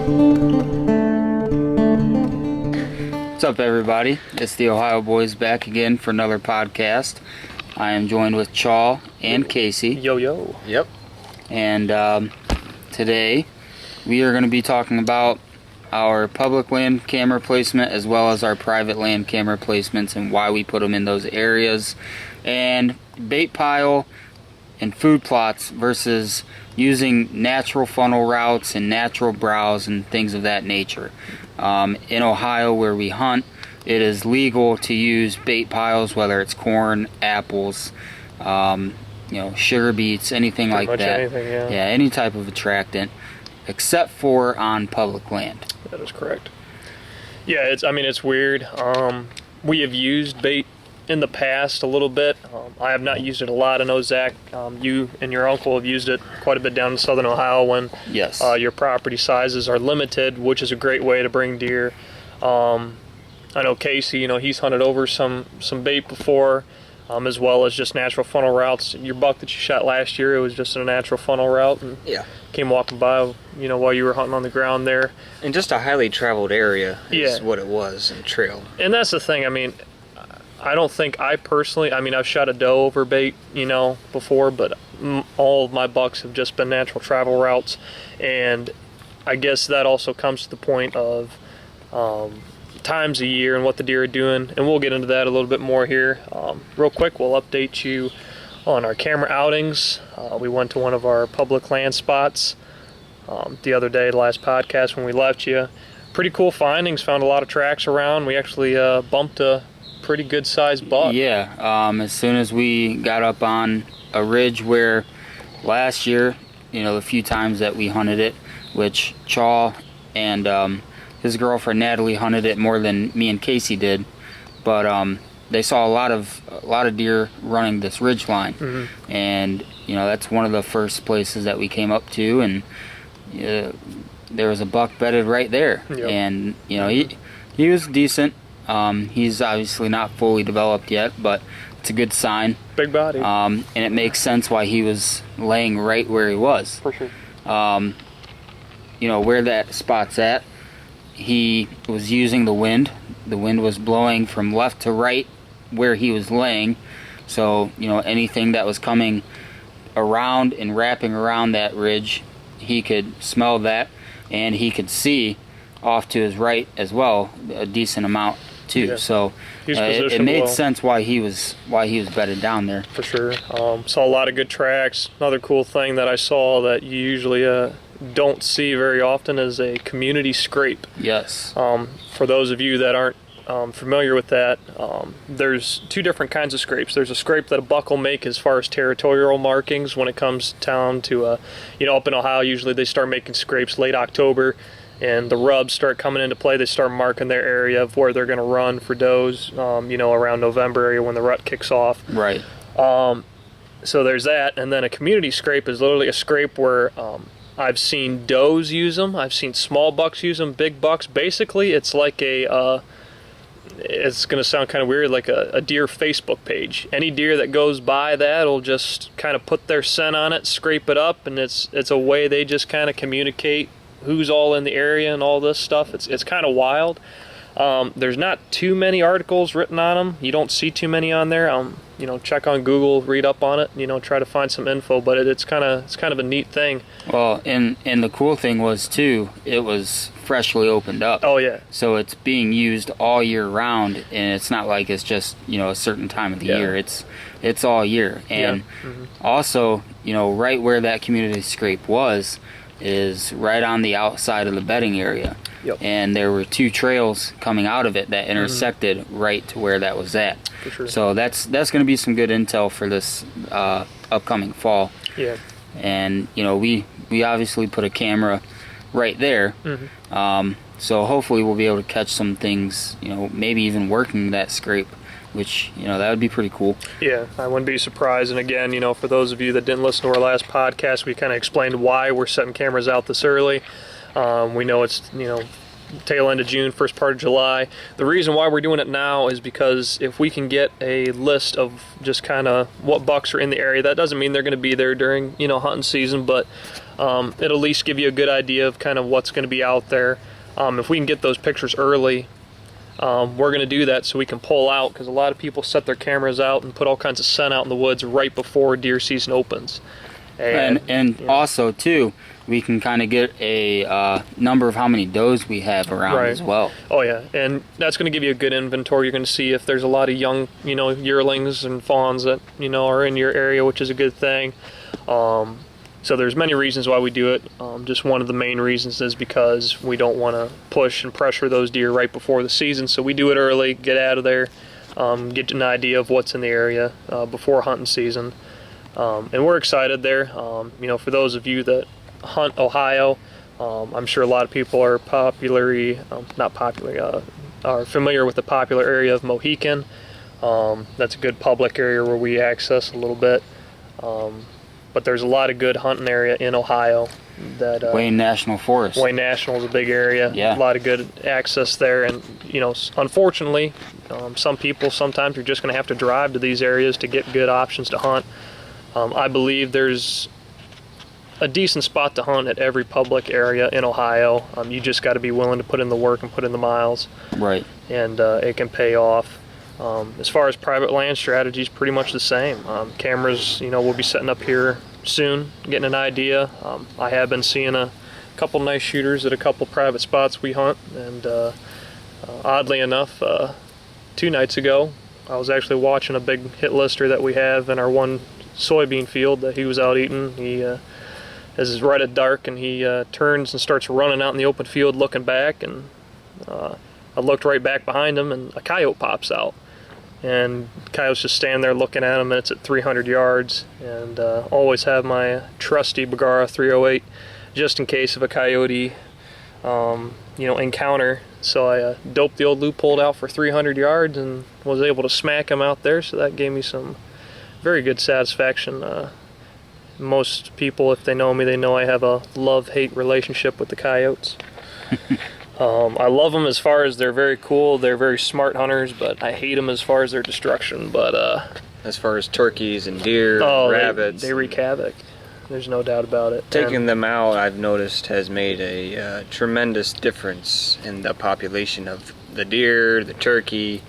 What's up, everybody? It's the Ohio Boys back again for another podcast. I am joined with Chaw and Casey. Yo. Yep. And today we are going to be talking about our public land camera placement as well as our private land camera placements and why we put them in those areas, and bait pile and food plots versus using natural funnel routes and natural browse and things of that nature. In Ohio, where we hunt, it is legal to use bait piles, whether it's corn, apples, sugar beets, anything like that. Anything, yeah, any type of attractant, except for on public land. That is correct. Yeah, it's weird. We have used bait in the past a little bit. I have not used it a lot. I know, Zach, you and your uncle have used it quite a bit down in southern Ohio when Yes. Your property sizes are limited, which is a great way to bring deer. I know Casey, he's hunted over some bait before, as well as just natural funnel routes. Your buck that you shot last year, it was just a natural funnel route, and came walking by, while you were hunting on the ground there. And just a highly traveled area is Yeah. what it was, and trail. And that's the thing. I don't think I personally, I've shot a doe over bait, before, but all of my bucks have just been natural travel routes. And I guess that also comes to the point of times of year and what the deer are doing. And we'll get into that a little bit more here. Real quick, we'll update you on our camera outings. We went to one of our public land spots the other day, the last podcast when we left you. Pretty cool findings, found a lot of tracks around. We actually bumped a pretty good sized buck. Yeah, as soon as we got up on a ridge where last year, the few times that we hunted it, which Chaw and his girlfriend Natalie hunted it more than me and Casey did, but they saw a lot of deer running this ridge line. Mm-hmm. And that's one of the first places that we came up to, and there was a buck bedded right there. Yep. And he was decent. He's obviously not fully developed yet, but it's a good sign. Big body. And it makes sense why he was laying right where he was. For sure. Where that spot's at, he was using the wind. The wind was blowing from left to right where he was laying. So, anything that was coming around and wrapping around that ridge, he could smell that, and he could see off to his right as well a decent amount too. Yeah. So it made well. sense why he was bedded down there. For sure. Saw a lot of good tracks. Another cool thing that I saw that you usually don't see very often is a community scrape. Yes. For those of you that aren't familiar with that, there's two different kinds of scrapes. There's a scrape that a buck will make as far as territorial markings when it comes down to, up in Ohio, usually they start making scrapes late October, and the rubs start coming into play. They start marking their area of where they're going to run for does, around November area when the rut kicks off. Right. So there's that, and then a community scrape is literally a scrape where I've seen does use them, I've seen small bucks use them, big bucks. Basically, it's like it's going to sound kind of weird, like a deer Facebook page. Any deer that goes by that will just kind of put their scent on it, scrape it up, and it's a way they just kind of communicate who's all in the area and all this stuff. It's kind of wild. There's not too many articles written on them. You don't see too many on there. Check on Google, read up on it, try to find some info, but it's kind of a neat thing. Well, and the cool thing was too, it was freshly opened up. Oh yeah. So it's being used all year round, and it's not like it's just a certain time of the year. It's all year. And also, right where that community scrape was is right on the outside of the bedding area. Yep. And there were two trails coming out of it that intersected right to where that was at. For sure. So that's going to be some good intel for this upcoming fall. Yeah. And we obviously put a camera right there. So hopefully we'll be able to catch some things, maybe even working that scrape, which, that would be pretty cool. Yeah, I wouldn't be surprised. And again, for those of you that didn't listen to our last podcast, we kind of explained why we're setting cameras out this early. We know it's, tail end of June, first part of July. The reason why we're doing it now is because if we can get a list of just kind of what bucks are in the area, that doesn't mean they're going to be there during, you know, hunting season, but it'll at least give you a good idea of kind of what's going to be out there. If we can get those pictures early, we're going to do that so we can pull out, because a lot of people set their cameras out and put all kinds of scent out in the woods right before deer season opens. And yeah. Also too, we can kind of get a number of how many does we have around Right. as well. Oh yeah, and that's going to give you a good inventory. You're going to see if there's a lot of young, you know, yearlings and fawns that, you know, are in your area, which is a good thing. So there's many reasons why we do it. Just one of the main reasons is because we don't want to push and pressure those deer right before the season. So we do it early, get out of there, get an idea of what's in the area before hunting season. And we're excited there. You know, for those of you that hunt Ohio, I'm sure a lot of people are are familiar with the popular area of Mohican. That's a good public area where we access a little bit. But there's a lot of good hunting area in Ohio. That Wayne National Forest. Wayne National is a big area. Yeah. A lot of good access there, and you know, unfortunately, some people sometimes you're just going to have to drive to these areas to get good options to hunt. I believe there's a decent spot to hunt at every public area in Ohio. You just got to be willing to put in the work and put in the miles. Right. And it can pay off. As far as private land strategy is pretty much the same. Cameras, you know, we'll be setting up here soon, getting an idea. I have been seeing a couple nice shooters at a couple private spots we hunt, and oddly enough, 2 nights ago, I was actually watching a big hit lister that we have in our one soybean field that he was out eating. He is right at dark, and he turns and starts running out in the open field looking back, and I looked right back behind him, and a coyote pops out. And coyote's just standing there looking at him, and it's at 300 yards. And always have my trusty Bergara 308 just in case of a coyote, you know, encounter. So I doped the old loophole out for 300 yards and was able to smack him out there. So that gave me some very good satisfaction. Most people, if they know me, they know I have a love-hate relationship with the coyotes. I love them as far as they're very cool, they're very smart hunters, but I hate them as far as their destruction. But As far as turkeys and deer, rabbits, they wreak havoc. There's no doubt about it. taking them out, I've noticed, has made a tremendous difference in the population of the deer, the turkey,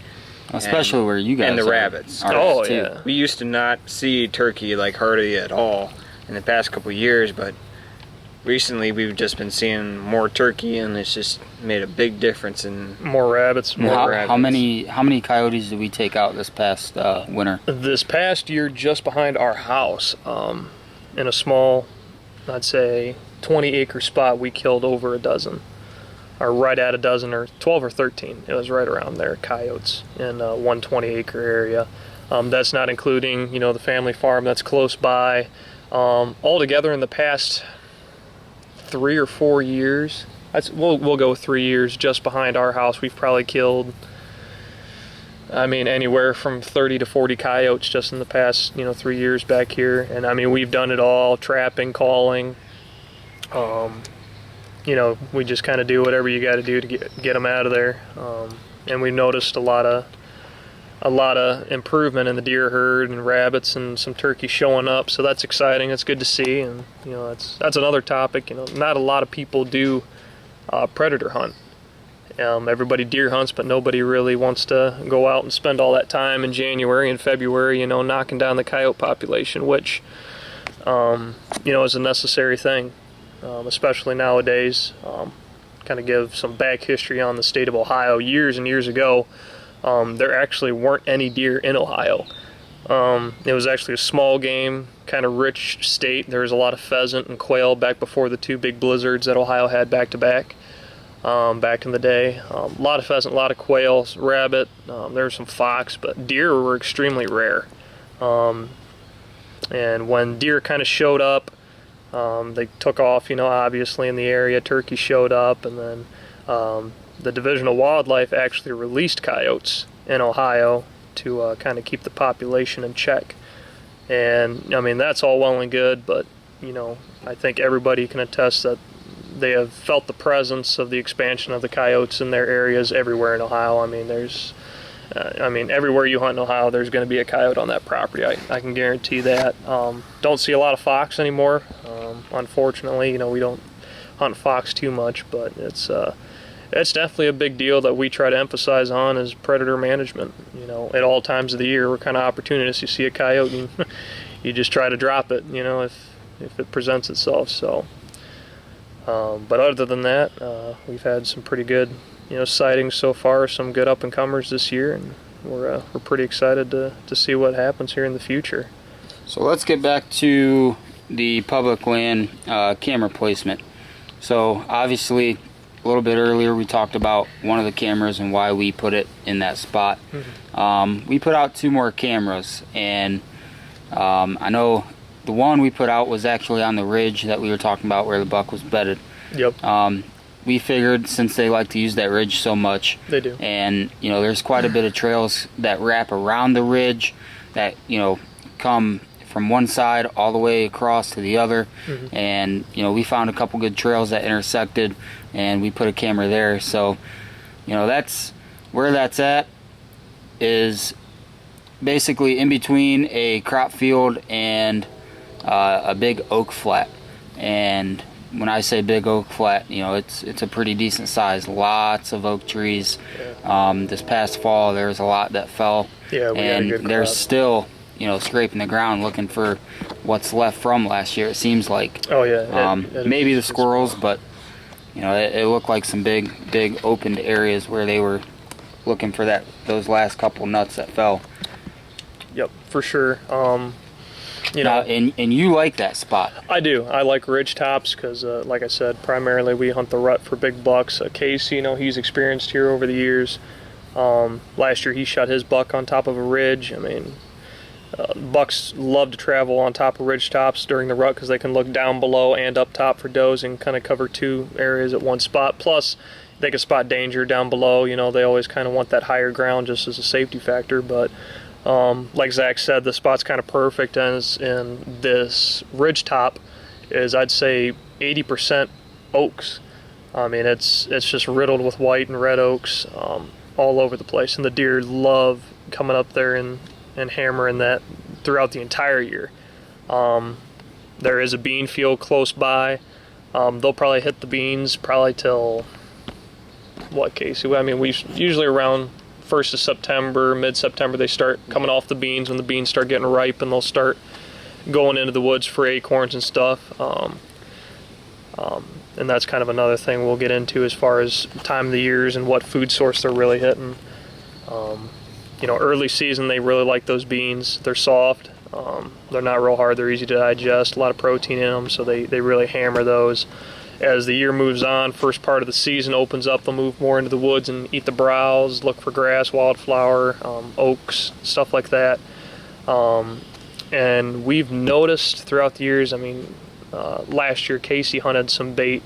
Especially where you guys and the are rabbits. Oh, too. yeah. We used to not see turkey like hardly at all in the past couple of years, but recently we've just been seeing more turkey, and it's just made a big difference in More rabbits. And More how, rabbits. how many coyotes did we take out this past winter? This past year, just behind our house, in a small, I'd say 20-acre spot, we killed over a dozen, or right at a dozen, or 12 or 13. It was right around there, coyotes in one 20-acre area. That's not including, you know, the family farm that's close by. Altogether, in the past 3 or 4 years, we'll go 3 years, just behind our house, we've probably killed, I mean, anywhere from 30 to 40 coyotes just in the past, you know, 3 years back here. And I mean, we've done it all: trapping, calling. You know, we just kind of do whatever you got to do to get them out of there. And we noticed a lot of improvement in the deer herd and rabbits and some turkey showing up. So that's exciting. That's good to see. And you know, that's another topic. You know, not a lot of people do predator hunt. Everybody deer hunts, but nobody really wants to go out and spend all that time in January and February, you know, knocking down the coyote population, which, you know, is a necessary thing, especially nowadays. Kind of give some back history on the state of Ohio. Years and years ago, there actually weren't any deer in Ohio. It was actually a small game, kind of rich state. There was a lot of pheasant and quail back before the 2 big blizzards that Ohio had back to back. Back in the day, a lot of pheasant, a lot of quail, rabbit, there was some fox, but deer were extremely rare. And when deer kind of showed up, they took off, you know, obviously in the area. Turkey showed up, and then the Division of Wildlife actually released coyotes in Ohio to kind of keep the population in check. And I mean, that's all well and good, but you know, I think everybody can attest that they have felt the presence of the expansion of the coyotes in their areas everywhere in Ohio. I mean, everywhere you hunt in Ohio, there's going to be a coyote on that property. I can guarantee that. Don't see a lot of fox anymore. Unfortunately, we don't hunt fox too much, but it's definitely a big deal that we try to emphasize on is predator management. At all times of the year, we're kind of opportunists. You see a coyote, and you just try to drop it, if it presents itself. So, but other than that, we've had some pretty good, sightings so far. Some good up and comers this year, and we're pretty excited to see what happens here in the future. So let's get back to the public land camera placement. So obviously, a little bit earlier we talked about one of the cameras and why we put it in that spot. Mm-hmm. We put out 2 more cameras, and I know the one we put out was actually on the ridge that we were talking about where the buck was bedded. Yep. We figured since they like to use that ridge so much, they do, and there's quite a bit of trails that wrap around the ridge that come from one side all the way across to the other. Mm-hmm. And we found a couple good trails that intersected, and we put a camera there. So that's where that's at, is basically in between a crop field and a big oak flat. And when I say big oak flat, it's a pretty decent size. Lots of oak trees. Yeah. This past fall there was a lot that fell. Yeah, we and had a good there's crop. Still scraping the ground looking for what's left from last year, it seems like. Oh yeah. Maybe the squirrels, but it looked like some big opened areas where they were looking for those last couple nuts that fell. Yep, for sure. Now, and you like that spot. I do. I like ridge tops because, like I said, primarily we hunt the rut for big bucks. Casey, he's experienced here over the years. Last year he shot his buck on top of a ridge. I mean, bucks love to travel on top of ridge tops during the rut because they can look down below and up top for does and kind of cover 2 areas at one spot. Plus, they can spot danger down below. They always kind of want that higher ground just as a safety factor. But like Zach said, the spot's kind of perfect, and this ridge top is, I'd say, 80% oaks. I mean, it's just riddled with white and red oaks all over the place, and the deer love coming up there and hammering that throughout the entire year. There is a bean field close by. They'll probably hit the beans probably till what, Casey? I mean, we usually around 1st of September, mid-September, they start coming off the beans. When the beans start getting ripe, and they'll start going into the woods for acorns and stuff. And that's kind of another thing we'll get into as far as time of the years and what food source they're really hitting. Early season, they really like those beans. They're soft. They're not real hard. They're easy to digest. A lot of protein in them, so they really hammer those. As the year moves on, first part of the season opens up, they'll move more into the woods and eat the browse, look for grass, wildflower, oaks, stuff like that. And we've noticed throughout the years, last year Casey hunted some bait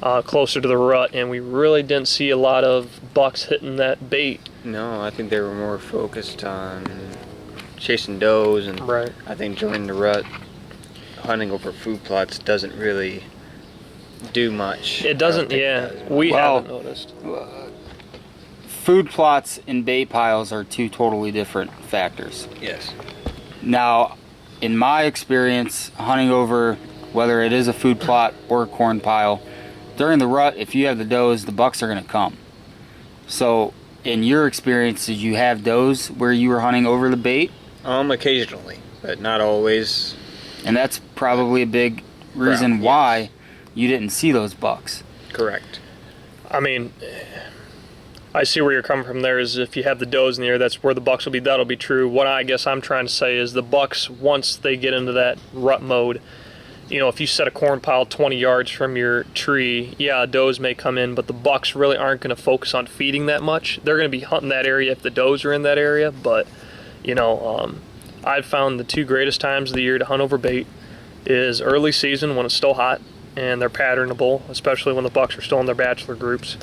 closer to the rut, and we really didn't see a lot of bucks hitting that bait. No, I think they were more focused on chasing does, and right. I think during the rut, hunting over food plots doesn't really do much. It doesn't, yeah. We haven't noticed. Food plots and bait piles are 2 totally different factors. Yes. Now, in my experience, hunting over whether it is a food plot or a corn pile, during the rut, if you have the does, the bucks are going to come. So, in your experience, did you have does where you were hunting over the bait? Occasionally, but not always. And that's probably a big reason why you didn't see those bucks. Correct. I mean, I see where you're coming from there, is if you have the does in the air, that's where the bucks will be. That'll be true. What I guess I'm trying to say is the bucks, once they get into that rut mode, if you set a corn pile 20 yards from your tree, yeah, does may come in, but the bucks really aren't going to focus on feeding that much. They're going to be hunting that area if the does are in that area, but, I've found the 2 greatest times of the year to hunt over bait is early season when it's still hot and they're patternable, especially when the bucks are still in their bachelor groups.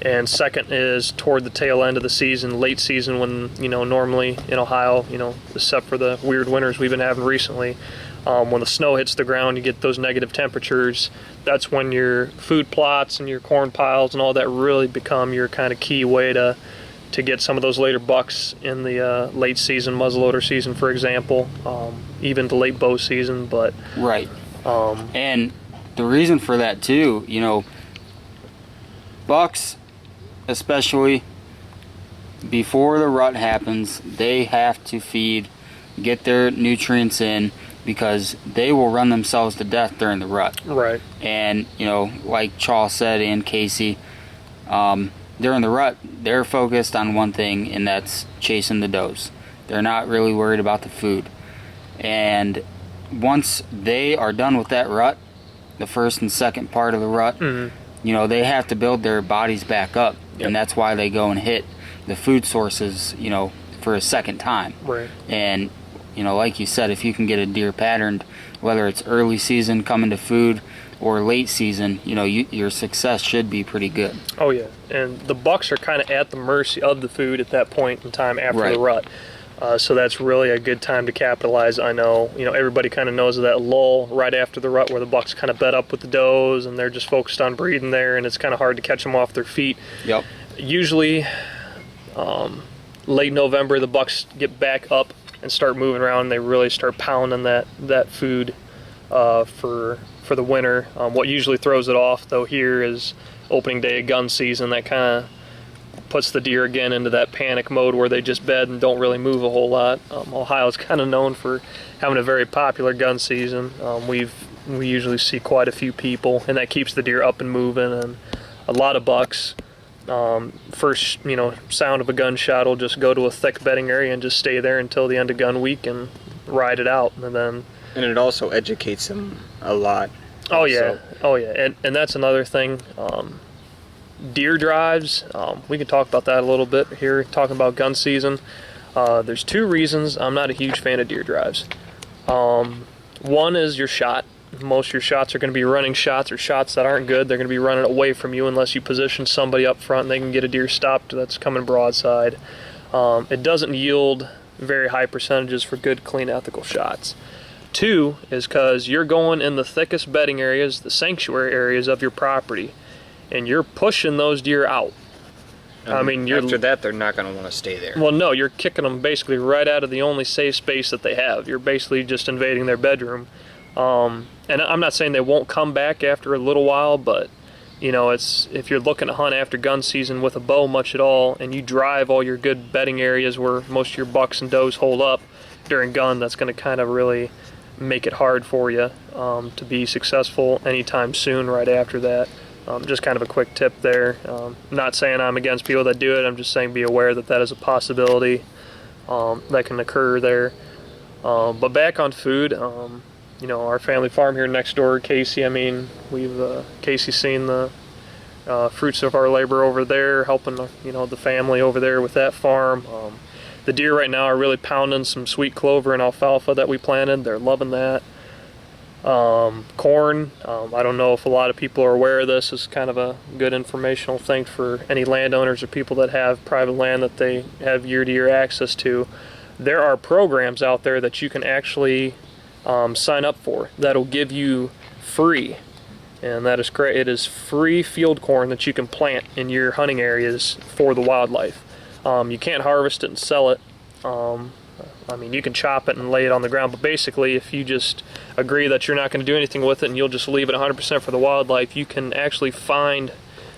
And second is toward the tail end of the season, late season, when, normally in Ohio, except for the weird winters we've been having recently, When the snow hits the ground, you get those negative temperatures. That's when your food plots and your corn piles and all that really become your kind of key way to get some of those later bucks in the late season, muzzleloader season, for example, even the late bow season. But Right. And the reason for that too, bucks, especially before the rut happens, they have to feed, get their nutrients in, because they will run themselves to death during the rut. right, And like Charles said and Casey, during the rut, they're focused on one thing, and that's chasing the does. They're not really worried about the food. And once they are done with that rut, the first and second part of the rut, they have to build their bodies back up. Yep. And that's why they go and hit the food sources, for a second time. right. And like you said, if you can get a deer patterned, whether it's early season coming to food or late season, your success should be pretty good. Oh yeah, and the bucks are kind of at the mercy of the food at that point in time after Right. the rut. So that's really a good time to capitalize. I know, everybody kind of knows of that lull right after the rut where the bucks kind of bed up with the does and they're just focused on breeding there, and it's kind of hard to catch them off their feet. Yep. Usually, late November, the bucks get back up and start moving around. And they really start pounding that food for the winter. What usually throws it off, though, here is opening day of gun season. That kind of puts the deer again into that panic mode where they just bed and don't really move a whole lot. Ohio's kind of known for having a very popular gun season. We usually see quite a few people, and that keeps the deer up and moving. And a lot of bucks, first sound of a gunshot will just go to a thick bedding area and just stay there until the end of gun week and ride it out. And it also educates them a lot. Oh yeah, and that's another thing. Deer drives. We can talk about that a little bit here. Talking about gun season. There's two reasons I'm not a huge fan of deer drives. One is your shot. Most of your shots are going to be running shots or shots that aren't good. They're going to be running away from you unless you position somebody up front and they can get a deer stopped that's coming broadside. It doesn't yield very high percentages for good, clean, ethical shots. Two is because you're going in the thickest bedding areas, the sanctuary areas of your property, and you're pushing those deer out. After that, they're not going to want to stay there. Well, no, you're kicking them basically right out of the only safe space that they have. You're basically just invading their bedroom. And I'm not saying they won't come back after a little while, but it's if you're looking to hunt after gun season with a bow much at all, and you drive all your good bedding areas where most of your bucks and does hold up during gun, that's going to kind of really make it hard for you to be successful anytime soon right after that. Just kind of a quick tip there. Not saying I'm against people that do it. I'm just saying be aware that is a possibility that can occur there. But back on food, our family farm here next door, Casey. We've Casey's seen the fruits of our labor over there, helping the family over there with that farm. The deer right now are really pounding some sweet clover and alfalfa that we planted. They're loving that. Corn, I don't know if a lot of people are aware of this. It's kind of a good informational thing for any landowners or people that have private land that they have year-to-year access to. There are programs out there that you can actually sign up for that'll give you free, and that is great. It is free field corn that you can plant in your hunting areas for the wildlife. You can't harvest it and sell it. You can chop it and lay it on the ground, but basically if you just agree that you're not going to do anything with it and you'll just leave it 100% for the wildlife, you can actually find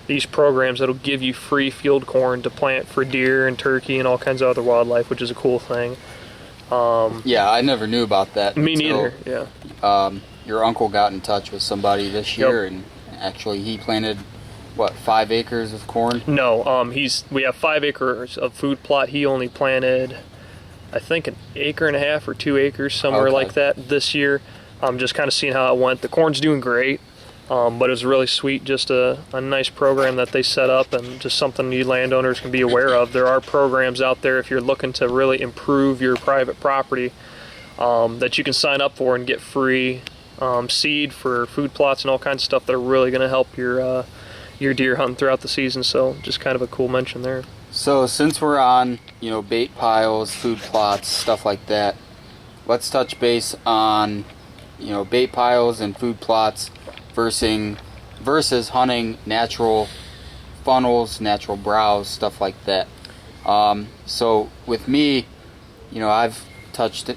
these programs that'll give you free field corn to plant for deer and turkey and all kinds of other wildlife, which is a cool thing. Yeah, I never knew about that. Me neither, yeah. Your uncle got in touch with somebody this year, and actually he planted, 5 acres of corn? No, we have 5 acres of food plot. He only planted, I think, 1.5 acres or 2 acres, somewhere like that this year. Just kind of seeing how it went. The corn's doing great, but it was really sweet, just a nice program that they set up, and just something you landowners can be aware of. There are programs out there if you're looking to really improve your private property that you can sign up for and get free seed for food plots and all kinds of stuff that are really going to help your deer hunting throughout the season. So just kind of a cool mention there. So since we're on, bait piles, food plots, stuff like that, let's touch base on bait piles and food plots versus hunting natural funnels, natural browse, stuff like that. So with me, I've touched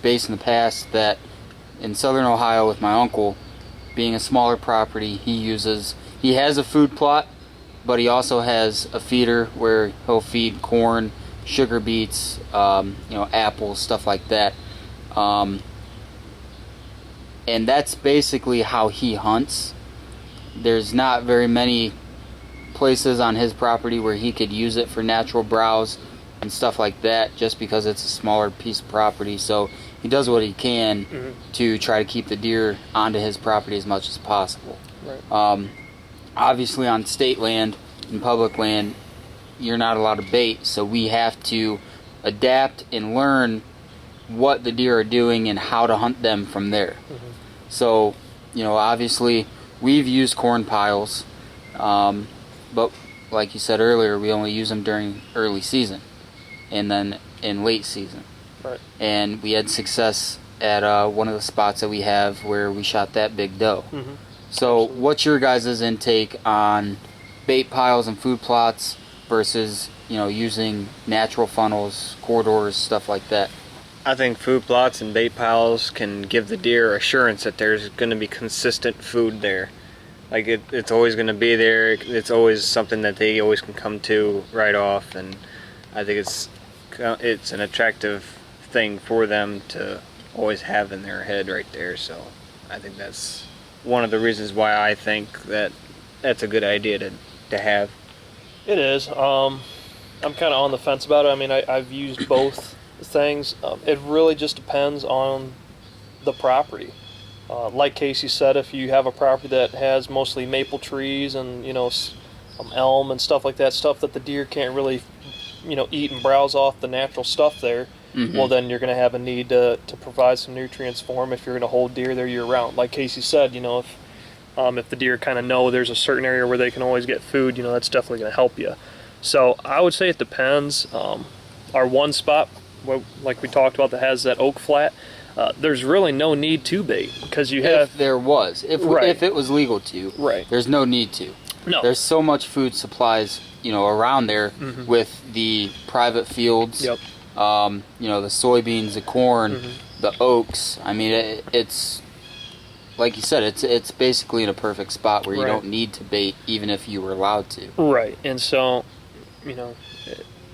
base in the past that in southern Ohio with my uncle, being a smaller property, he has a food plot, but he also has a feeder where he'll feed corn, sugar beets, apples, stuff like that. And that's basically how he hunts. There's not very many places on his property where he could use it for natural browse and stuff like that, just because it's a smaller piece of property. So he does what he can to try to keep the deer onto his property as much as possible. Right. Obviously on state land and public land, you're not allowed to bait, so we have to adapt and learn what the deer are doing and how to hunt them from there. So, obviously we've used corn piles, but like you said earlier, we only use them during early season and then in late season. Right. And we had success at one of the spots that we have where we shot that big doe. So what's your guys' intake on bait piles and food plots versus using natural funnels, corridors, stuff like that? I think food plots and bait piles can give the deer assurance that there's going to be consistent food there. Like it's always going to be there. It's always something that they always can come to right off, and I think it's an attractive thing for them to always have in their head right there. So I think that's one of the reasons why I think that that's a good idea to have. It is. I'm kind of on the fence about it. I mean, I've used both things. It really just depends on the property. Like Casey said, if you have a property that has mostly maple trees and elm and stuff like that, stuff that the deer can't really eat and browse off the natural stuff there, well, then you're going to have a need to provide some nutrients for them if you're going to hold deer there year round. Like Casey said, if the deer kind of know there's a certain area where they can always get food, that's definitely going to help you. So I would say it depends. Our one spot, like we talked about, that has that oak flat, there's really no need to bait because you have. If there was, if it was legal to, right. There's no need to. No. There's so much food supplies, around there with the private fields. Yep. The soybeans, the corn, the oaks. I mean, it's like you said, it's basically in a perfect spot where you don't need to bait, even if you were allowed to. Right, and so, and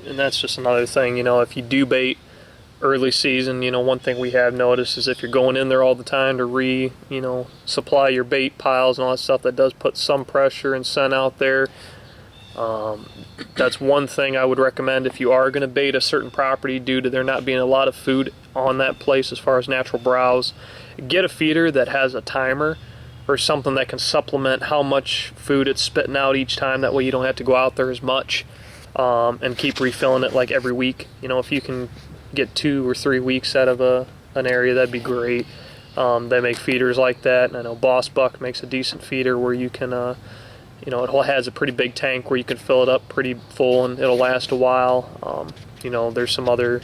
that's just another thing. If you do bait early season, one thing we have noticed is if you're going in there all the time to supply your bait piles and all that stuff, that does put some pressure and scent out there. That's one thing I would recommend if you are going to bait a certain property due to there not being a lot of food on that place as far as natural browse. Get a feeder that has a timer or something that can supplement how much food it's spitting out each time. That way you don't have to go out there as much and keep refilling it like every week. If you can get 2 or 3 weeks out of an area, that'd be great. They make feeders like that, and I know Boss Buck makes a decent feeder where you can it has a pretty big tank where you can fill it up pretty full and it'll last a while. There's some other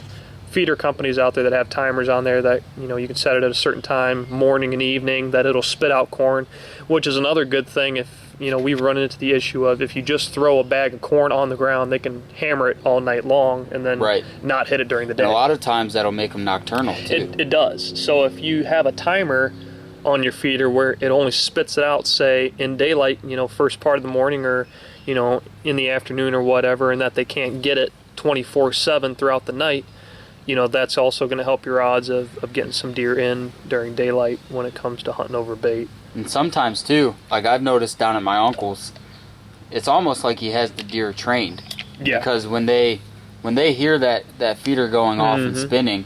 feeder companies out there that have timers on there that you can set it at a certain time, morning and evening, that it'll spit out corn, which is another good thing. If we've run into the issue of if you just throw a bag of corn on the ground, they can hammer it all night long and then not hit it during the day. And a lot of times that'll make them nocturnal too. It does. So if you have a timer on your feeder where it only spits it out, say in daylight, first part of the morning or in the afternoon or whatever, and that they can't get it 24/7 throughout the night, that's also going to help your odds of getting some deer in during daylight when it comes to hunting over bait. And sometimes too, like I've noticed down at my uncle's, it's almost like he has the deer trained. Yeah. Because when they hear that feeder going off and spinning,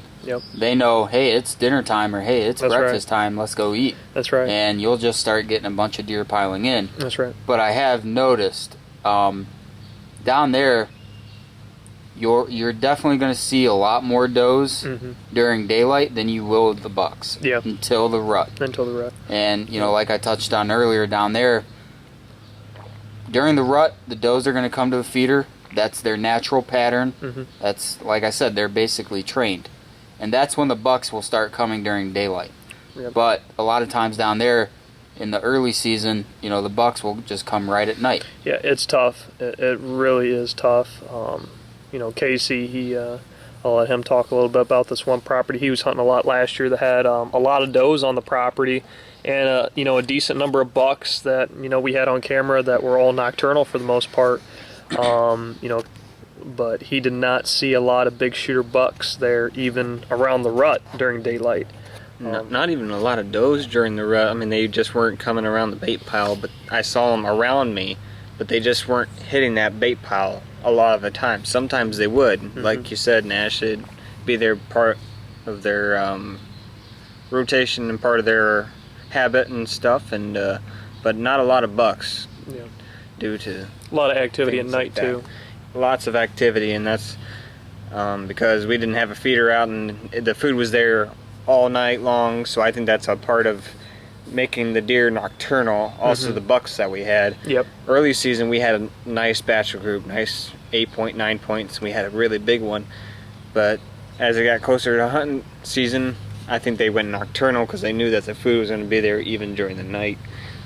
they know, hey, it's dinner time, or hey, it's breakfast time, let's go eat. That's right. And you'll just start getting a bunch of deer piling in. That's right. But I have noticed down there, you're definitely going to see a lot more does during daylight than you will the bucks. Yeah. Until the rut. And like I touched on earlier, down there, during the rut, the does are going to come to the feeder. That's their natural pattern. That's, like I said, they're basically trained. And that's when the bucks will start coming during daylight. Yep. But a lot of times down there in the early season, you know, the bucks will just come right at night. Yeah, it's tough. It really is tough. You know, Casey, I'll let him talk a little bit about this one property. He was hunting a lot last year that had a lot of does on the property, and you know, a decent number of bucks that, you know, we had on camera that were all nocturnal for the most part. You know, but he did not see a lot of big shooter bucks there, even around the rut during daylight. Not even a lot of does during the rut. I mean, they just weren't coming around the bait pile, but I saw them around me, but they just weren't hitting that bait pile a lot of the time. Sometimes they would, like you said, Nash, it'd be their part of their rotation and part of their habit and stuff, and but not a lot of bucks. Yeah. Due to A lot of activity at things night like that. too. Lots of activity, and that's because we didn't have a feeder out, and the food was there all night long. So I think that's a part of making the deer nocturnal. Also, the bucks that we had. Yep. Early season, we had a nice bachelor group, nice 8 9 points. We had a really big one, but as it got closer to hunting season, I think they went nocturnal because they knew that the food was going to be there even during the night.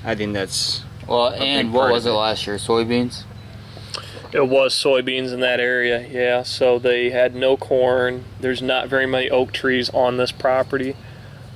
I think that's Well, big and what part was of it it. last year? Soybeans? It was soybeans in that area, yeah. So they had no corn. There's not very many oak trees on this property.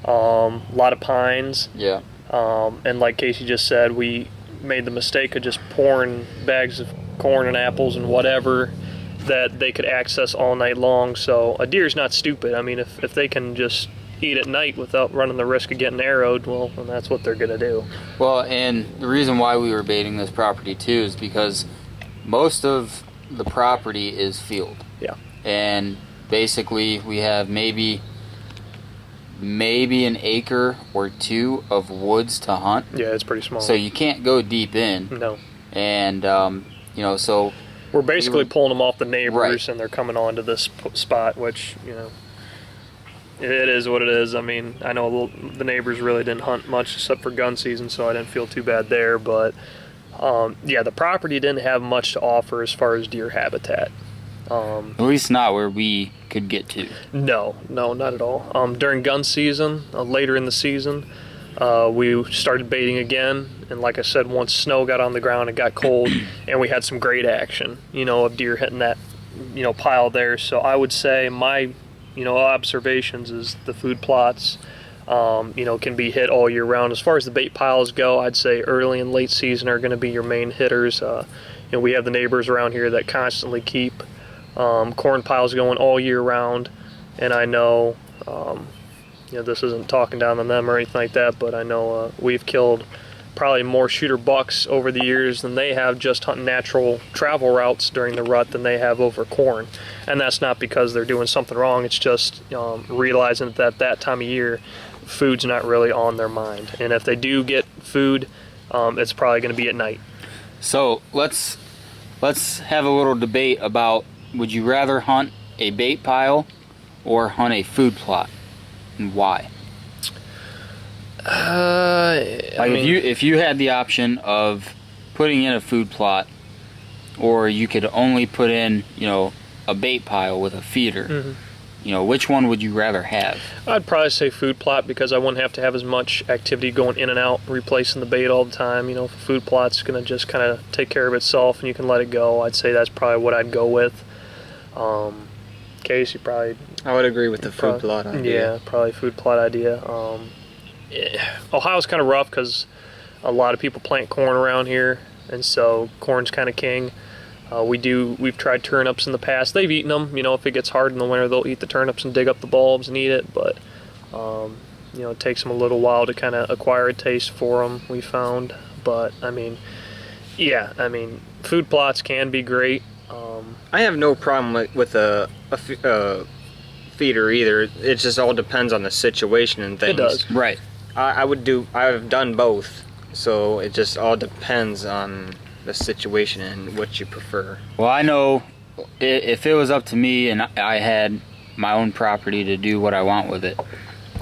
A lot of pines. Yeah. And like Casey just said, we made the mistake of just pouring bags of corn and apples and whatever that they could access all night long. So a deer's not stupid. I mean, if they can just eat at night without running the risk of getting arrowed, well, then that's what they're going to do. Well, and the reason why we were baiting this property too is because most of the property is field. Yeah. And basically we have maybe an acre or two of woods to hunt. Yeah, it's pretty small. So you can't go deep in. No. And, you know, so We're basically pulling them off the neighbors, Right. and they're coming onto this spot, which, you know, it is what it is. I mean, I know the neighbors really didn't hunt much except for gun season, so I didn't feel too bad there. But, yeah, the property didn't have much to offer as far as deer habitat. at least not where we could get to. No, not at all. During gun season, later in the season, we started baiting again, and like I said, once snow got on the ground, it got cold, and we had some great action, you know, of deer hitting that, you know, pile there. So I would say my, you know, observations is the food plots, you know, can be hit all year round. As far as the bait piles go, I'd say early and late season are going to be your main hitters. You know, we have the neighbors around here that constantly keep corn piles going all year round, and I know, you know, this isn't talking down on them or anything like that, but I know we've killed probably more shooter bucks over the years than they have just hunting natural travel routes during the rut than they have over corn. And that's not because they're doing something wrong, it's just realizing that that time of year food's not really on their mind, and if they do get food, it's probably going to be at night. So let's have a little debate about, would you rather hunt a bait pile or hunt a food plot, and why? Like if you had the option of putting in a food plot, or you could only put in, you know, a bait pile with a feeder, you know, which one would you rather have? I'd probably say food plot because I wouldn't have to have as much activity going in and out, replacing the bait all the time. You know, if a food plot's going to just kind of take care of itself and you can let it go, I'd say that's probably what I'd go with. Case, you probably... I would agree with the food plot idea. Yeah, probably food plot idea. Ohio's kind of rough because a lot of people plant corn around here, and so corn's kind of king. We've tried turnips in the past. They've eaten them. You know, if it gets hard in the winter, they'll eat the turnips and dig up the bulbs and eat it. But you know, it takes them a little while to kind of acquire a taste for them, we found. But I mean, yeah, I mean, food plots can be great. I have no problem with a feeder either. It just all depends on the situation and things. It does. Right. I've done both, so it just all depends on the situation and what you prefer. Well, I know if it was up to me and I had my own property to do what I want with it,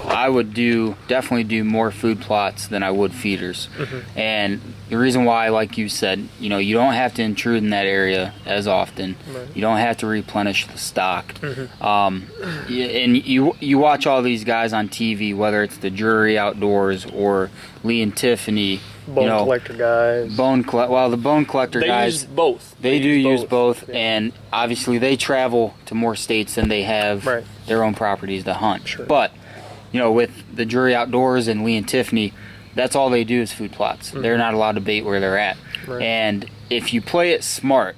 I would definitely do more food plots than I would feeders. And the reason why, like you said, you know, you don't have to intrude in that area as often. Right. You don't have to replenish the stock. Mm-hmm. And you watch all these guys on TV, whether it's the Drury Outdoors or Lee and Tiffany. Bone collector guys. Well, the bone collector They guys. use both. They do use both, Yeah. and obviously they travel to more states than they have Right. their own properties to hunt. Sure. But, you know, with the Drury Outdoors and Lee and Tiffany, that's all they do is food plots. Mm-hmm. They're not allowed to bait where they're at. Right. And if you play it smart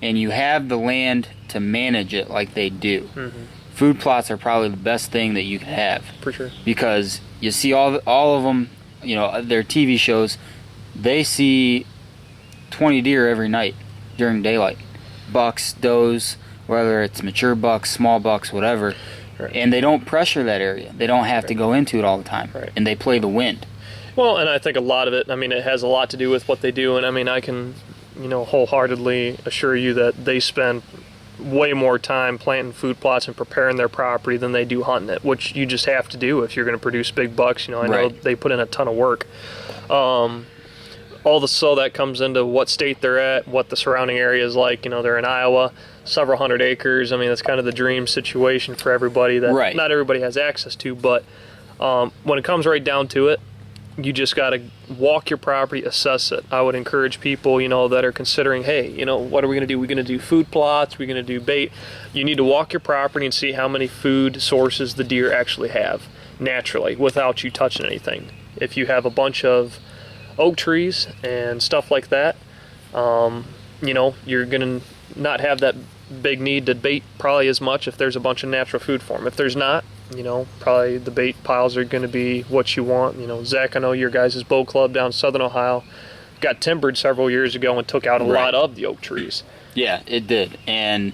and you have the land to manage it like they do, Mm-hmm. food plots are probably the best thing that you can have, For sure. because you see all of them, you know, their TV shows, they see 20 deer every night during daylight. Bucks, does, whether it's mature bucks, small bucks, whatever. Right. And they don't pressure that area. They don't have to go into it all the time. Right. And they play the wind. Well, and I think a lot of it, I mean, it has a lot to do with what they do. And I mean, I can, you know, wholeheartedly assure you that they spend way more time planting food plots and preparing their property than they do hunting it, which you just have to do if you're going to produce big bucks. You know, I know Right. they put in a ton of work. So that comes into what state they're at, what the surrounding area is like. You know, they're in Iowa, several hundred acres. I mean, that's kind of the dream situation for everybody that Right. not everybody has access to. But when it comes right down to it, you just got to walk your property, assess it. I would encourage people, you know, that are considering, hey, you know, what are we going to do? We're going to do food plots. We're going to do bait. You need to walk your property and see how many food sources the deer actually have naturally without you touching anything. If you have a bunch of oak trees and stuff like that, you know, you're going to not have that big need to bait probably as much if there's a bunch of natural food for them. If there's not, you know, probably the bait piles are going to be what you want. You know, Zach, I know your guys' bow club down in Southern Ohio got timbered several years ago and took out a Right. lot of the oak trees. Yeah, it did. And,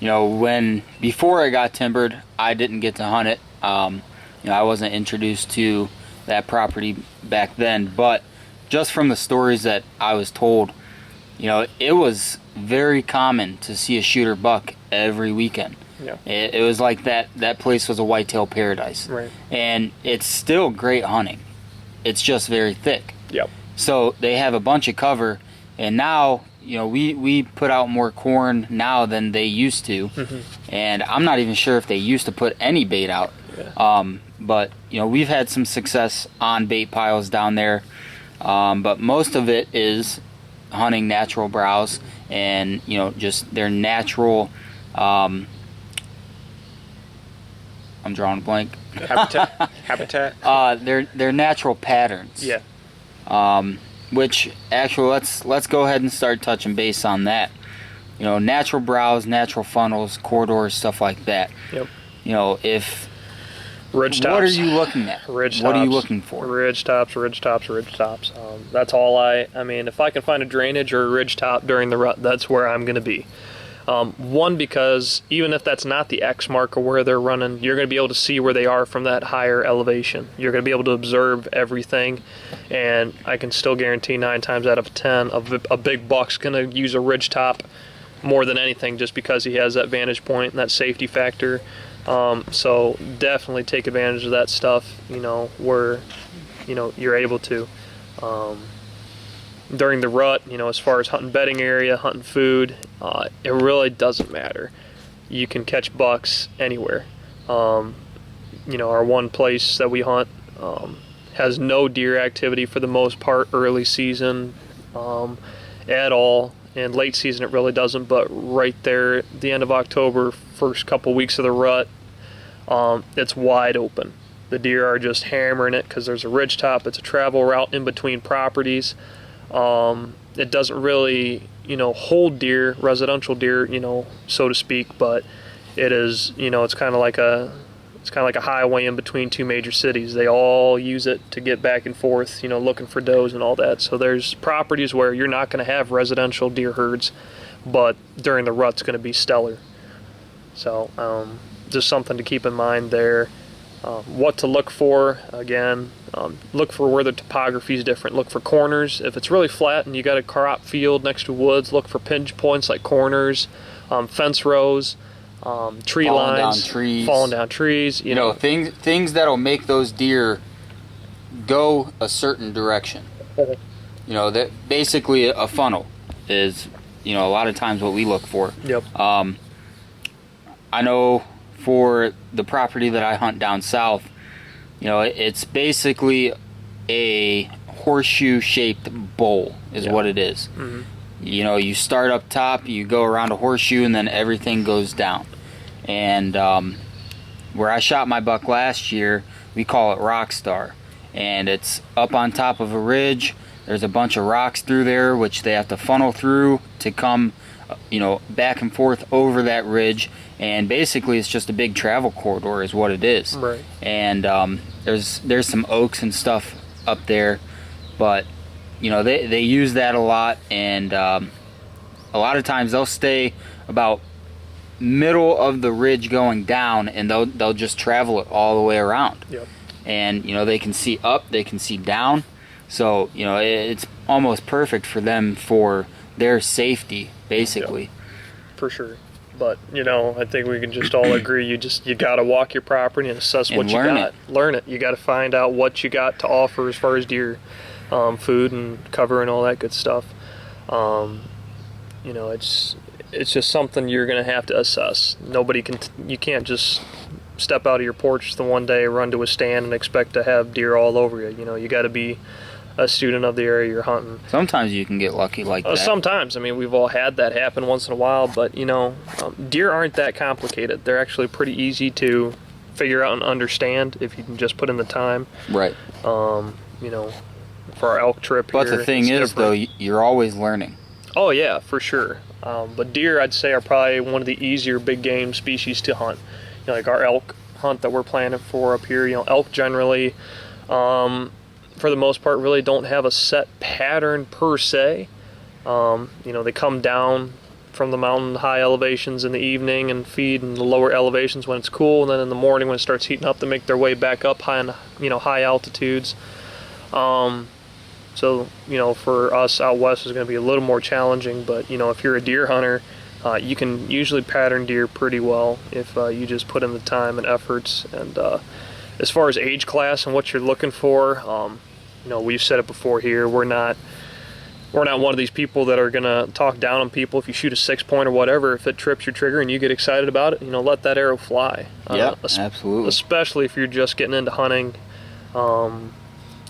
you know, before I got timbered, I didn't get to hunt it. You know, I wasn't introduced to that property back then. But just from the stories that I was told, you know, it was very common to see a shooter buck every weekend. Yeah. It was like that place was a whitetail paradise. Right. And it's still great hunting. It's just very thick. Yep. So they have a bunch of cover, and now, you know, we put out more corn now than they used to. Mm-hmm. And I'm not even sure if they used to put any bait out. Yeah. But, you know, we've had some success on bait piles down there. But most of it is hunting natural browse and, you know, just their natural, I'm drawing a blank. Habitat. Their natural patterns. Yeah. Which actually, let's go ahead and start touching base on that. You know, natural browse, natural funnels, corridors, stuff like that. Yep. You know, if Ridge tops. what are you looking at? Ridge What are you tops, looking for? Ridge tops, ridge tops, ridge tops. That's all I mean, if I can find a drainage or a ridge top during the rut, that's where I'm going to be. One, because even if that's not the X mark or where they're running, you're going to be able to see where they are from that higher elevation. You're going to be able to observe everything, and I can still guarantee 9 times out of 10 a big buck's going to use a ridge top more than anything, just because he has that vantage point and that safety factor. So definitely take advantage of that stuff, you know, where, you know, you're able to. During the rut, you know, as far as hunting bedding area, hunting food, it really doesn't matter. You can catch bucks anywhere. You know, our one place that we hunt has no deer activity for the most part early season at all. And late season it really doesn't, but right there at the end of October, first couple weeks of the rut, it's wide open. The deer are just hammering it because there's a ridge top. It's a travel route in between properties. It doesn't really, you know, hold deer, residential deer, you know, so to speak, but it is, you know, it's kind of like a highway in between two major cities. They all use it to get back and forth, you know, looking for does and all that. So there's properties where you're not going to have residential deer herds, but during the rut's going to be stellar. So just something to keep in mind there. What to look for, again, look for where the topography is different. Look for corners. If it's really flat and you got a crop field next to woods, look for pinch points like corners, fence rows, tree Falling lines, down trees. falling down trees. You know, things that'll make those deer go a certain direction. you know, that basically a funnel is, you know, a lot of times what we look for. Yep. I know for the property that I hunt down south, you know, it's basically a horseshoe shaped bowl is Yeah. what it is. Mm-hmm. You know, you start up top, you go around a horseshoe, and then everything goes down. And where I shot my buck last year, we call it Rockstar. And it's up on top of a ridge. There's a bunch of rocks through there, which they have to funnel through to come, you know, back and forth over that ridge. And basically, it's just a big travel corridor, is what it is. Right. And there's some oaks and stuff up there, but you know, they use that a lot, and a lot of times they'll stay about middle of the ridge going down, and they'll just travel it all the way around. Yep. And you know, they can see up, they can see down, so you know, it's almost perfect for them for their safety, basically. Yep. For sure. But you know, I think we can just all agree you gotta walk your property and assess what And you learn got. Learn it. You gotta find out what you got to offer as far as deer, food and cover and all that good stuff. You know, it's just something you're gonna have to assess. You can't just step out of your porch the one day, run to a stand, and expect to have deer all over you. You know, you got to be a student of the area you're hunting. Sometimes you can get lucky like that. Sometimes. I mean, we've all had that happen once in a while, but, you know, deer aren't that complicated. They're actually pretty easy to figure out and understand if you can just put in the time. Right. You know, for our elk trip But here, the thing it's is, though, different. you're always learning. Oh, yeah, for sure. But deer, I'd say, are probably one of the easier big game species to hunt. You know, like our elk hunt that we're planning for up here, you know, elk generally, for the most part, really don't have a set pattern per se. You know, they come down from the mountain high elevations in the evening and feed in the lower elevations when it's cool, and then in the morning when it starts heating up, they make their way back up high altitudes. So, you know, for us out west is going to be a little more challenging, but, you know, if you're a deer hunter, you can usually pattern deer pretty well if you just put in the time and efforts. And as far as age class and what you're looking for, you know, we've said it before here, we're not one of these people that are going to talk down on people. If you shoot a 6-point or whatever, if it trips your trigger and you get excited about it, you know, let that arrow fly. Yeah, absolutely. Especially if you're just getting into hunting.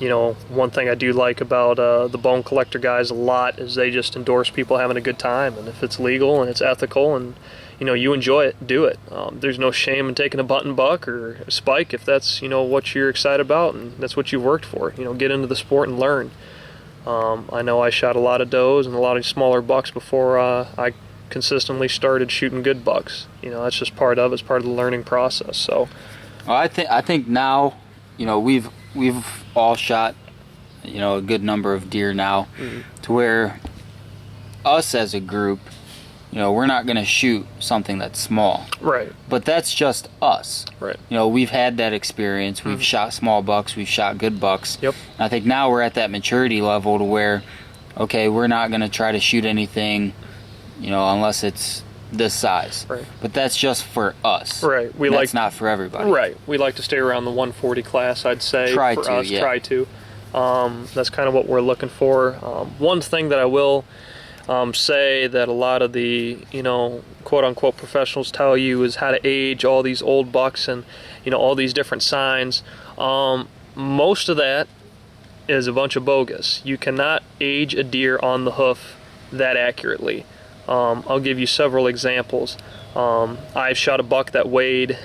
You know, one thing I do like about the bone collector guys a lot is they just endorse people having a good time. And if it's legal and it's ethical and, you know, you enjoy it, do it. There's no shame in taking a button buck or a spike if that's, you know, what you're excited about and that's what you worked for. You know, get into the sport and learn. I know I shot a lot of does and a lot of smaller bucks before I consistently started shooting good bucks. You know, that's just part of the learning process. So, well, I think now, you know, we've all shot, you know, a good number of deer now, to where us as a group, you know, we're not going to shoot something that's small. right, But that's just us. right, You know, we've had that experience. We've shot small bucks. We've shot good bucks. Yep. And I think now we're at that maturity level to where, okay, we're not going to try to shoot anything, you know, unless it's this size. Right. But that's just for us. right. That's not for everybody. Right. We like to stay around the 140 class, I'd say. Try for to, us, yeah. Try to. That's kind of what we're looking for. One thing that I will say that a lot of the, you know, quote-unquote professionals tell you is how to age all these old bucks and, you know, all these different signs. Most of that is a bunch of bogus. You cannot age a deer on the hoof that accurately. I'll give you several examples. I've shot a buck that weighed,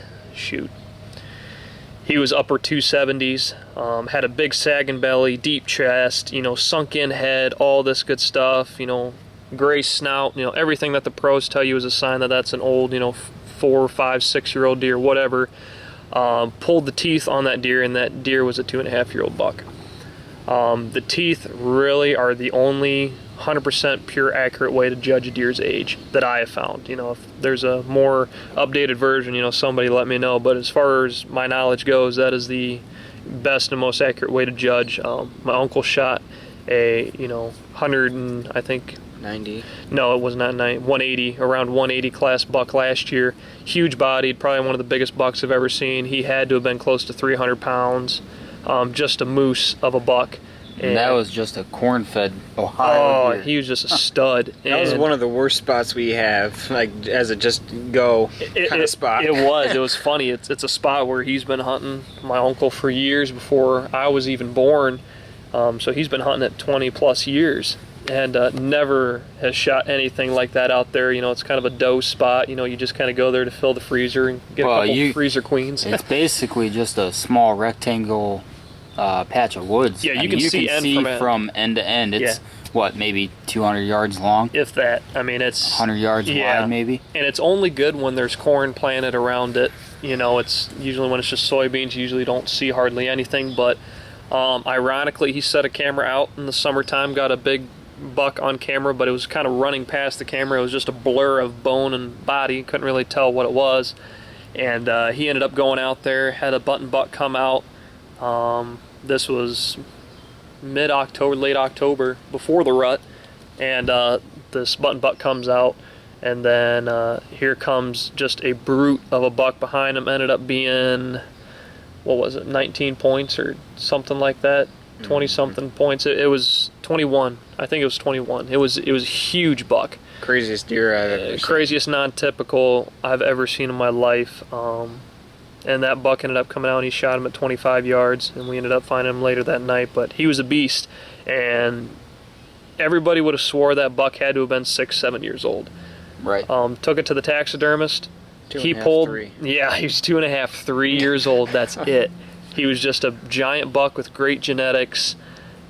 he was upper 270s, had a big sagging belly, deep chest, you know, sunk in head, all this good stuff, you know, gray snout, you know, everything that the pros tell you is a sign that that's an old, you know, 4, 5, 6-year-old deer, whatever. Pulled the teeth on that deer, and that deer was a 2.5-year-old buck. The teeth really are the only 100% pure accurate way to judge a deer's age that I have found. You know, if there's a more updated version, you know, somebody let me know, but as far as my knowledge goes, that is the best and most accurate way to judge. My uncle shot a, you know, 100 and I think 90. no, it was not 180, around 180 class buck last year. Huge bodied, probably one of the biggest bucks I've ever seen. He had to have been close to 300 pounds. Just a moose of a buck. And that was just a corn-fed Ohio deer. He was just a stud. That was And one of the worst spots we have, like as a just go kind of spot. It was funny. It's a spot where he's been hunting my uncle for years before I was even born. So he's been hunting it 20 plus years and never has shot anything like that out there. You know, it's kind of a doe spot. You know, you just kind of go there to fill the freezer and get a couple freezer queens. It's basically just a small rectangle patch of woods. Yeah, you can see from end to end. It's what, maybe 200 yards long? If that. I mean, it's 100 yards wide, maybe. And it's only good when there's corn planted around it. You know, it's usually when it's just soybeans, you usually don't see hardly anything. But ironically, he set a camera out in the summertime, got a big buck on camera, but it was kind of running past the camera. It was just a blur of bone and body. Couldn't really tell what it was. And he ended up going out there, had a button buck come out. This was mid-October, late October, before the rut, and this button buck comes out, and then here comes just a brute of a buck behind him. Ended up being, what was it, 19 points or something like that, 20-something points. It was 21. I think it was 21. It was a huge buck. Craziest deer I've ever seen. Craziest non-typical I've ever seen in my life. And that buck ended up coming out and he shot him at 25 yards, and we ended up finding him later that night. But he was a beast, and everybody would have swore that buck had to have been 6-7 years old. Right. Took it to the taxidermist. He pulled 3. Yeah, he was 2.5, 3 years old. That's it. He was just a giant buck with great genetics.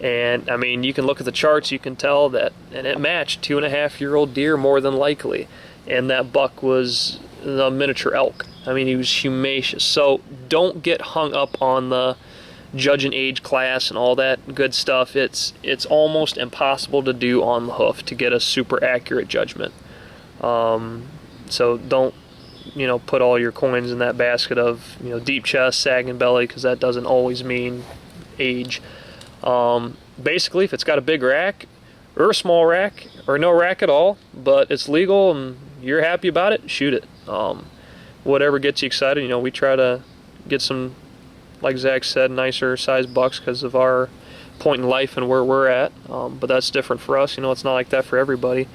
And I mean, you can look at the charts, you can tell that, and it matched 2.5-year-old deer more than likely. And that buck was a miniature elk. I mean, he was humacious. So don't get hung up on the judge and age class and all that good stuff. It's almost impossible to do on the hoof to get a super accurate judgment. So don't, you know, put all your coins in that basket of, you know, deep chest, sagging belly, because that doesn't always mean age. Basically, if it's got a big rack or a small rack or no rack at all, but it's legal and you're happy about it, shoot it. Whatever gets you excited. You know, we try to get some, like Zach said, nicer sized bucks because of our point in life and where we're at. But that's different for us. You know, it's not like that for everybody.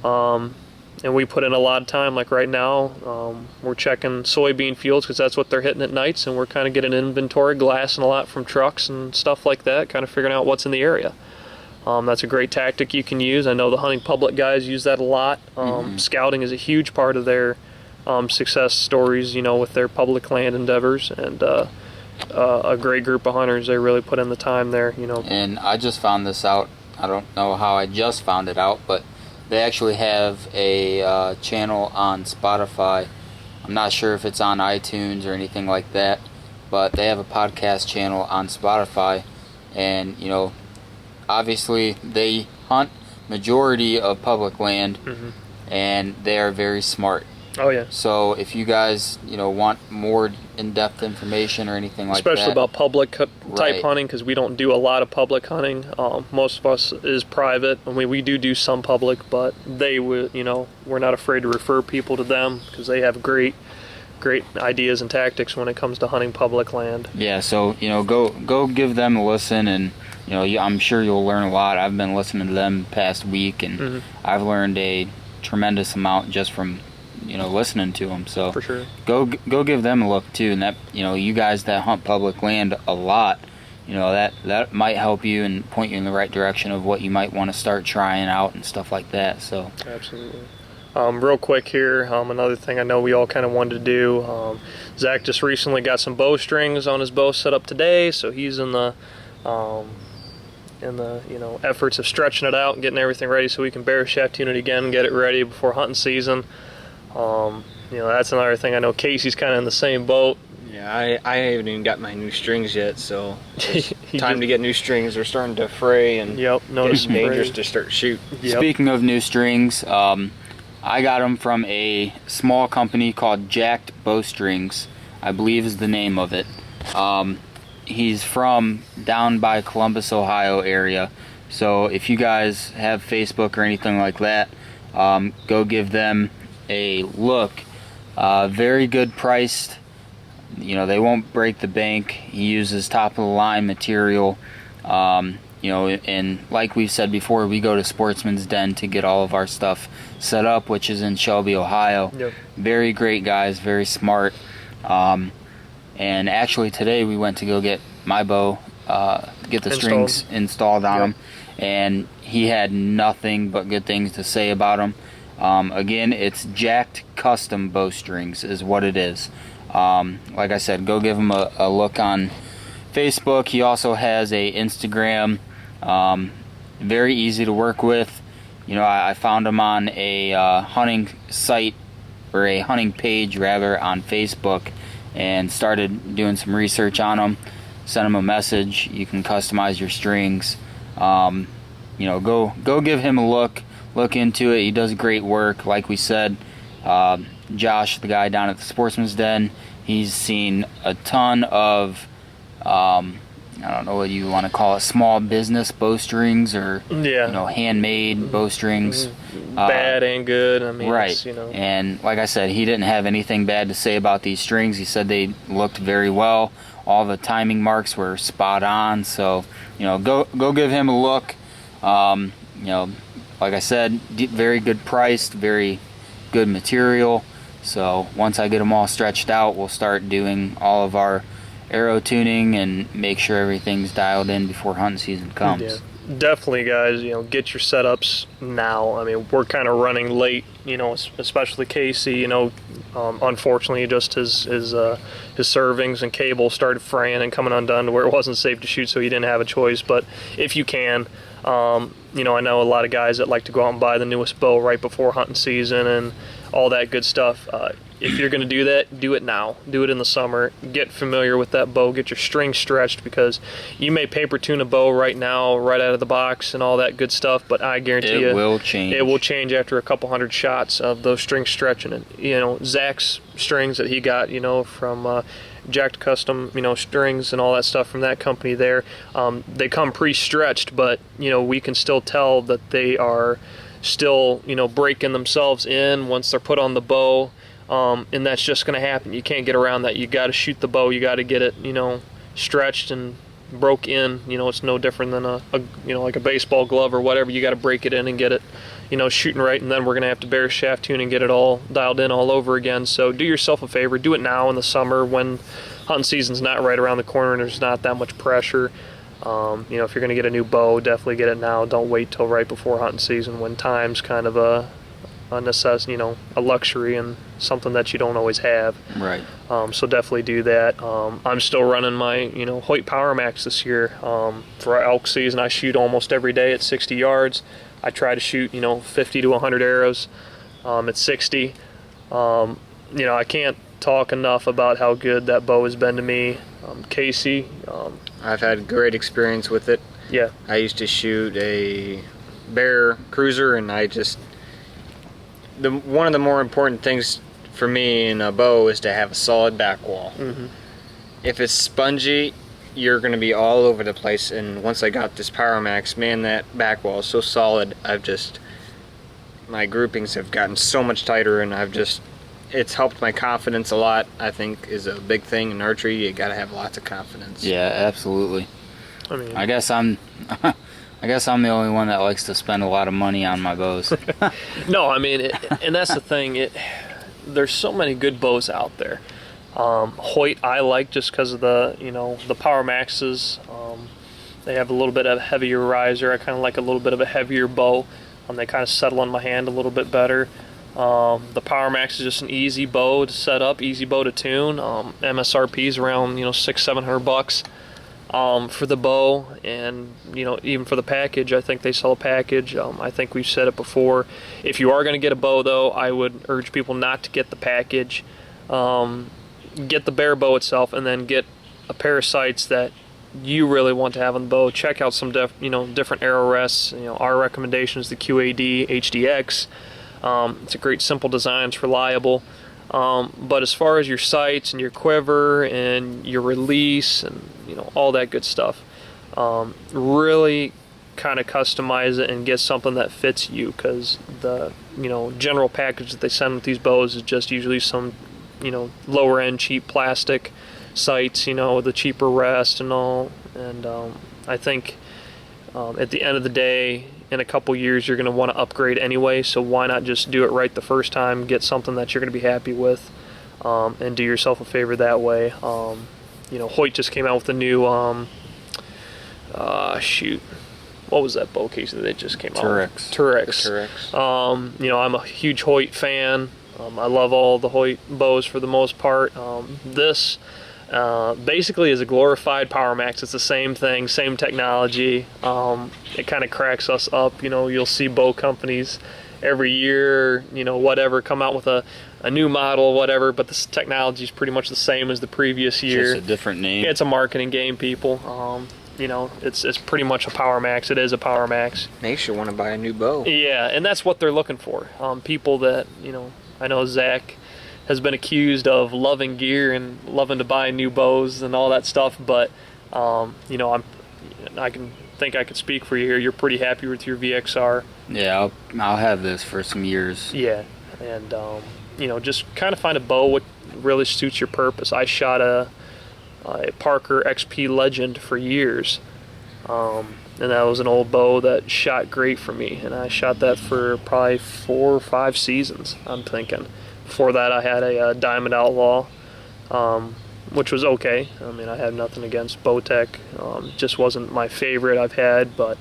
And we put in a lot of time. Like right now, we're checking soybean fields because that's what they're hitting at nights, and we're kind of getting inventory, glassing a lot from trucks and stuff like that, kind of figuring out what's in the area. That's a great tactic you can use. I know the hunting public guys use that a lot. Scouting is a huge part of their success stories, you know, with their public land endeavors, and a great group of hunters. They really put in the time there, you know. And I just found this out. I don't know how I just found it out, but they actually have a channel on Spotify. I'm not sure if it's on iTunes or anything like that, but they have a podcast channel on Spotify, and, you know, obviously they hunt majority of public land, and they are very smart. Oh yeah. So if you guys, you know, want more in-depth information or anything like that, especially about public type Right. hunting, because we don't do a lot of public hunting. Most of us is private. I mean, we do some public, but they would, you know, we're not afraid to refer people to them because they have great ideas and tactics when it comes to hunting public land. yeah. So, you know, go give them a listen, and, you know, I'm sure you'll learn a lot. I've been listening to them past week, and I've learned a tremendous amount just from, you know, listening to them. So For sure. go give them a look too, and that, you know, you guys that hunt public land a lot, you know, that might help you and point you in the right direction of what you might want to start trying out and stuff like that. So Absolutely. Real quick here, another thing I know we all kind of wanted to do. Zach just recently got some bowstrings on his bow set up today, so he's in the you know, efforts of stretching it out and getting everything ready so we can barrel shaft tune it again and get it ready before hunting season. You know, that's another thing. I know Casey's kind of in the same boat. Yeah, I haven't even got my new strings yet, so it's He time just- to get new strings. They're starting to fray, and Yep, it's notice dangerous to start shoot. Yep. Speaking of new strings, I got them from a small company called Jacked Bowstrings, I believe is the name of it. He's from down by Columbus, Ohio area. So if you guys have Facebook or anything like that, go give them a look. Very good priced. You know, they won't break the bank. He uses top of the line material. you know, and like we've said before, we go to Sportsman's Den to get all of our stuff set up, which is in Shelby, Ohio. Yep. Very great guys, very smart. And actually today we went to go get my bow, get the strings installed on him, and he had nothing but good things to say about them. Again, it's Jacked Custom Bowstrings is what it is. Like I said, go give him a look on Facebook. He also has a Instagram, very easy to work with. You know, I found him on a hunting site, or a hunting page rather, on Facebook, and started doing some research on him. Sent him a message. You can customize your strings. You know, go give him a look into it. He does great work. Like we said, Josh, the guy down at the Sportsman's Den, he's seen a ton of I don't know what you want to call it, small business bowstrings, or you know, handmade bowstrings, bad and good. I mean, right? You know. And like I said, he didn't have anything bad to say about these strings. He said they looked very well. All the timing marks were spot on. So you know, go give him a look. You know, like I said, very good priced, very good material. So once I get them all stretched out, we'll start doing all of our arrow tuning and make sure everything's dialed in before hunting season comes. Yeah, definitely, guys. You know, get your setups now. I mean, we're kind of running late. You know, especially Casey. You know, unfortunately, just his servings and cable started fraying and coming undone to where it wasn't safe to shoot, so he didn't have a choice. But if you can, you know, I know a lot of guys that like to go out and buy the newest bow right before hunting season and all that good stuff. If you're going to do that, do it now. Do it in the summer. Get familiar with that bow. Get your string stretched, because you may paper tune a bow right now, right out of the box and all that good stuff, but I guarantee you it will change. It will change after a couple hundred shots of those strings stretching. And, you know, Zach's strings that he got, you know, from Jacked Custom, you know, strings and all that stuff from that company there, they come pre-stretched, but, you know, we can still tell that they are still, you know, breaking themselves in once they're put on the bow. And that's just going to happen. You can't get around that. You got to shoot the bow. You got to get it, you know, stretched and broke in. You know, it's no different than a you know, like a baseball glove or whatever. You got to break it in and get it, you know, shooting right. And then we're going to have to bare shaft tune and get it all dialed in all over again. So do yourself a favor. Do it now in the summer when hunting season's not right around the corner and there's not that much pressure. You know, if you're going to get a new bow, definitely get it now. Don't wait till right before hunting season when time's kind of a necessity, you know, a luxury and something that you don't always have. Right. So definitely do that. I'm still running my, you know, Hoyt Power Max this year. For our elk season, I shoot almost every day at 60 yards. I try to shoot, you know, 50 to 100 arrows at 60. You know, I can't talk enough about how good that bow has been to me. Casey. I've had great experience with it. Yeah. I used to shoot a Bear Cruiser, and I just, one of the more important things for me in a bow is to have a solid back wall. Mm-hmm. If it's spongy, you're going to be all over the place. And once I got this Power Max, man, that back wall is so solid. My groupings have gotten so much tighter, and it's helped my confidence a lot. I think is a big thing in archery. You got to have lots of confidence. Yeah, absolutely. I mean, I guess I'm the only one that likes to spend a lot of money on my bows. no, I mean, and that's the thing. There's so many good bows out there. Hoyt I like just because of the, you know, the Power Maxes. They have a little bit of a heavier riser. I kind of like a little bit of a heavier bow. They kind of settle in my hand a little bit better. The Power Max is just an easy bow to set up, easy bow to tune. MSRP is around, you know, $600-700 for the bow, and, you know, even for the package. I think they sell a package. I think we've said it before. If you are going to get a bow, though, I would urge people not to get the package. Get the bare bow itself, and then get a pair of sights that you really want to have on the bow. Check out some different arrow rests. You know, our recommendation is the QAD HDX. It's a great simple design. It's reliable. But as far as your sights and your quiver and your release and, you know, all that good stuff, really kind of customize it and get something that fits you, because the, you know, general package that they send with these bows is just usually some, you know, lower end cheap plastic sights, you know, with a cheaper rest and all. And I think At the end of the day, in a couple years, you're going to want to upgrade anyway, so why not just do it right the first time, get something that you're going to be happy with, and do yourself a favor that way. Hoyt just came out with a new, what was that bow case that they just came out with? Turex. I'm a huge Hoyt fan. I love all the Hoyt bows for the most part. This basically is a glorified Power Max. It's the same thing, same technology. It kind of cracks us up. You'll see bow companies every year, whatever, come out with a new model, whatever, but this technology is pretty much the same as the previous year. Just a different name. It's a marketing game, people. It's pretty much a Power Max. It is a Power Max. They should want to buy a new bow. Yeah, and that's what they're looking for. People that, I know Zach has been accused of loving gear and loving to buy new bows and all that stuff, but I could speak for you here. You're pretty happy with your VXR. Yeah, I'll have this for some years. Yeah, and just kind of find a bow what really suits your purpose. I shot a Parker XP Legend for years, and that was an old bow that shot great for me, and I shot that for probably 4 or 5 seasons, I'm thinking. Before that, I had a Diamond Outlaw, which was okay. I mean, I had nothing against Bowtech. Just wasn't my favorite I've had, but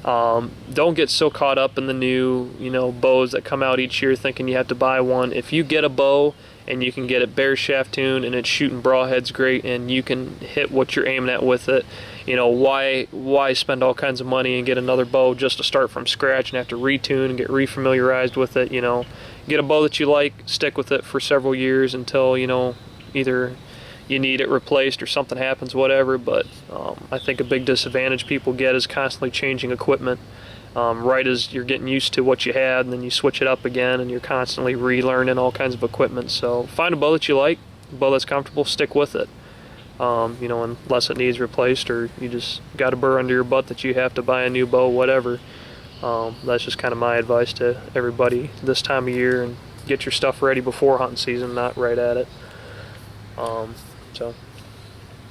don't get so caught up in the new, bows that come out each year thinking you have to buy one. If you get a bow and you can get it bare shaft tuned and it's shooting broadheads great and you can hit what you're aiming at with it, why spend all kinds of money and get another bow just to start from scratch and have to retune and get refamiliarized with it? Get a bow that you like, stick with it for several years until either you need it replaced or something happens, whatever. But I think a big disadvantage people get is constantly changing equipment. Right as you're getting used to what you had, and then you switch it up again, and you're constantly relearning all kinds of equipment. So find a bow that you like, a bow that's comfortable, stick with it. Unless it needs replaced or you just got a burr under your butt that you have to buy a new bow, whatever. That's just kind of my advice to everybody this time of year, and get your stuff ready before hunting season, not right at it.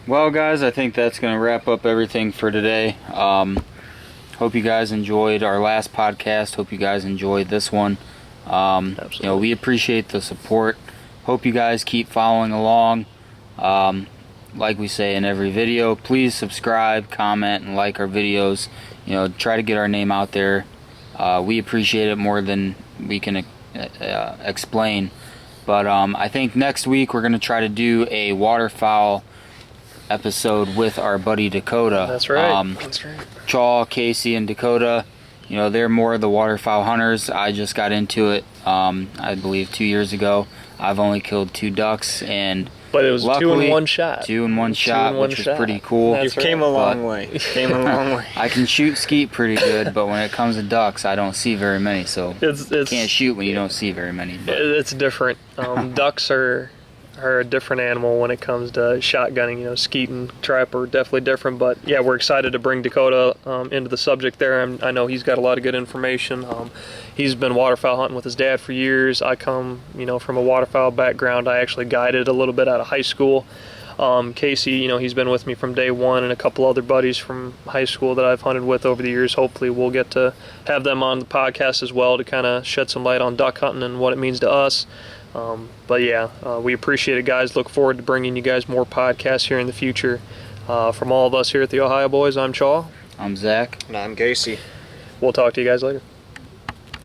Well, guys, I think that's going to wrap up everything for today. Hope you guys enjoyed our last podcast. Hope you guys enjoyed this one. Absolutely. We appreciate the support. Hope you guys keep following along. Like we say in every video, please subscribe, comment, and like our videos. Try to get our name out there. We appreciate it more than we can explain. But I think next week we're going to try to do a waterfowl episode with our buddy Dakota. That's right. That's right. Chaw, Casey, and Dakota, they're more the waterfowl hunters. I just got into it, I believe 2 years ago. I've only killed 2 ducks, but it was luckily, 2 in 1 shot. 2 in 1 shot, which was pretty cool. You came a long way. I can shoot skeet pretty good, but when it comes to ducks, I don't see very many. So you can't shoot when you don't see very many. But. It's different. Ducks are a different animal when it comes to shotgunning. Skeet and trap are definitely different. But yeah, we're excited to bring Dakota into the subject there. I know he's got a lot of good information. He's been waterfowl hunting with his dad for years. I come, from a waterfowl background. I actually guided a little bit out of high school. Casey, he's been with me from day one, and a couple other buddies from high school that I've hunted with over the years. Hopefully we'll get to have them on the podcast as well to kind of shed some light on duck hunting and what it means to us. But yeah, we appreciate it, guys. Look forward to bringing you guys more podcasts here in the future. From all of us here at the Ohio Boys, I'm Chaw. I'm Zach. And I'm Casey. We'll talk to you guys later.